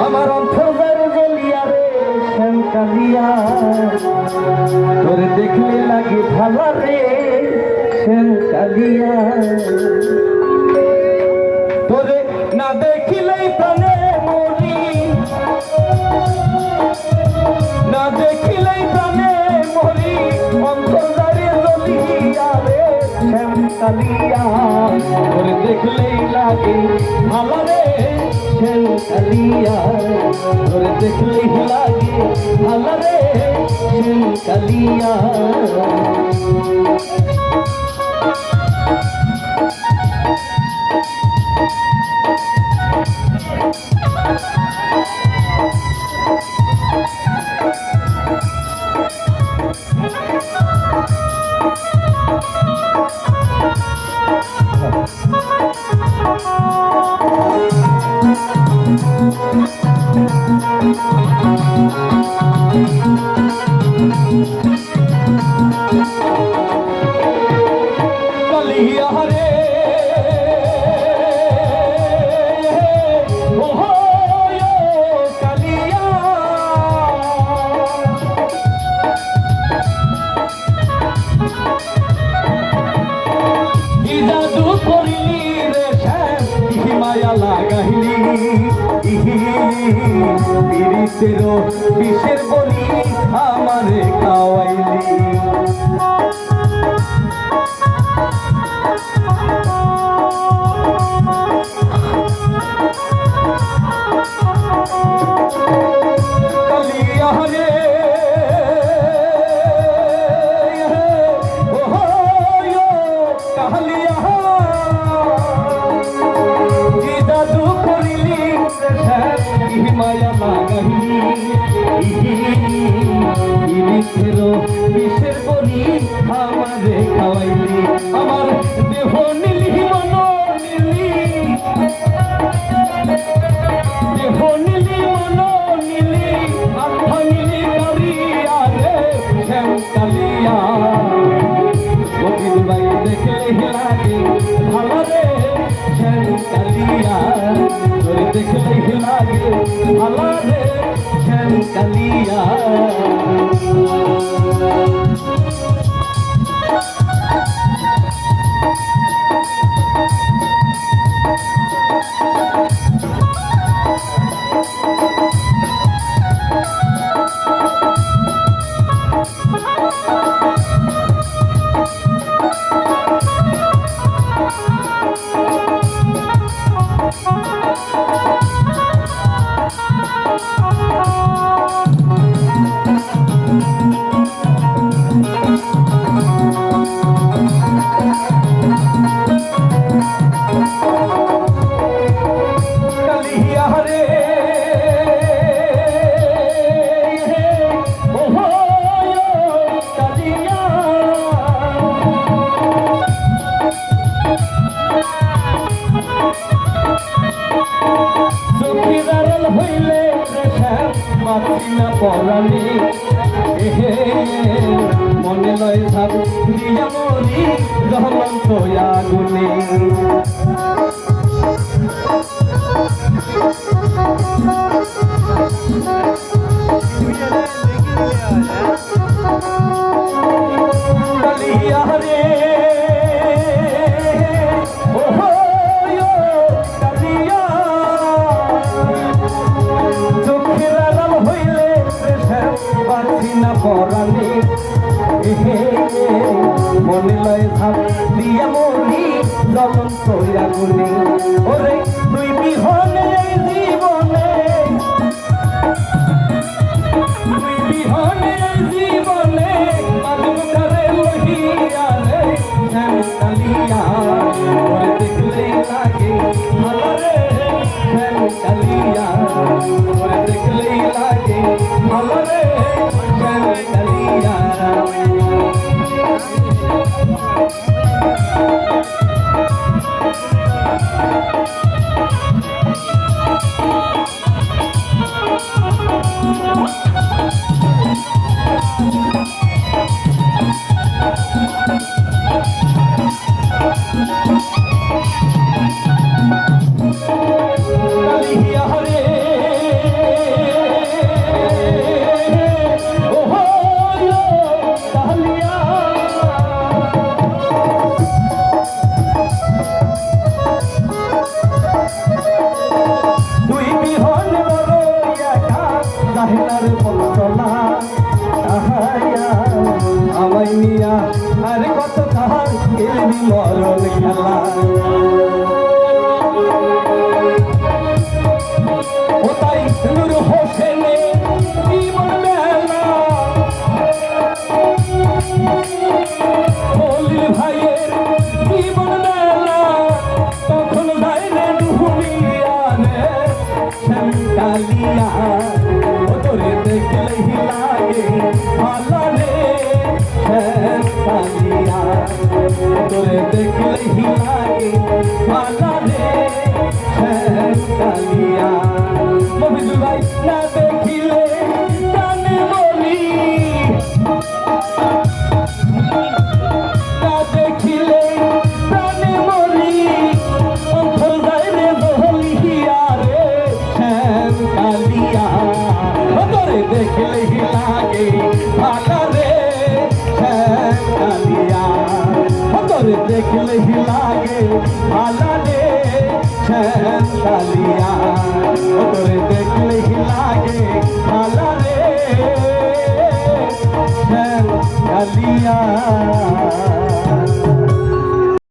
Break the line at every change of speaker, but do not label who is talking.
আমার অন্তর জ্বলিয়া রে শ্যাম কালিয়া, তোরে দেখলে লাগে ভালা রে শ্যাম কালিয়া, তোরে না দেখিলেই প্রাণে মরি, না দেখিলেই প্রাণে মরি, অন্তর জ্বলিয়া রে শ্যাম কালিয়া, তোরে দেখলেই লাগে ভালা রে শ্যাম কালিয়া, তোরে দেখলেই লাগে ভালা রে শ্যাম কালিয়া। কালিয়া রে কালিয়া, কি জাদু করিলি রে শ্যাম, কি মায়া লাগাইলি, পীড়িতের বিষের বলি আমারে খাওয়াইলি, কালিয়া রে কালিয়া, কি জাদু করিলি কি মায়া লাগাইলি, পীড়িতের বিষের বলি আমারে খাওয়াইলি, আমার দেহ নিলি মন নিলি, দেহ নিলি মন নিলি, আত্মা নিলি কালিয়া রে শ্যাম কালিয়া, গোবিন্দ ভাই দেখলে লাগে ভালো রে শ্যাম কালিয়া, তোরে দেখলে লাগে ভালো রে শ্যাম কালিয়া। পরাণে মনে লয় ভাব দিয়া মরি জ্বলন্ত আগুনে, কালিয়া রে কালিয়া, চোখের আড়াল হইলে বাঁচি না পরাণে, মনে লয় ভাব দিয়া মরি জ্বলন্ত আগুনে, ওরে তুই বিহনে জীবনে, তুই বিহনে জীবনে মুখারে লহিয়া রে শ্যাম কালিয়া, ওরে দেখলে লাগে ভালো রে শ্যাম কালিয়া, ওরে দেখলেই লাগে ভালো রে শ্যাম কালিয়া। কালিয়া রে লাহিনার বস্তলা আমাই নিয়া আর কত কাহার খেলবি মরণ খেলা ও তাই নূর হোসেনে জীবন মেলা খলিল ভাইয়ের জীবন মেলা তখন যাইলে ডুবিয়া রে শ্যামকালিয়া ও তোরে দেখলেই লাগে ভালো রে শ্যামকালিয়া তোরে দেখলেই লাগে ভালো রে শ্যামকালিয়া মফিজুল ভাই না দেখিলে জানে বলি না দেখিলে জানে বলি অন্তর যায় রে বলিয়া রে শ্যামকালিয়া তোরে দেখলেই লাগে ভালো রে শ্যামকালিয়া তোরে দেখলেই লাগে ভালো রে শ্যামকালিয়া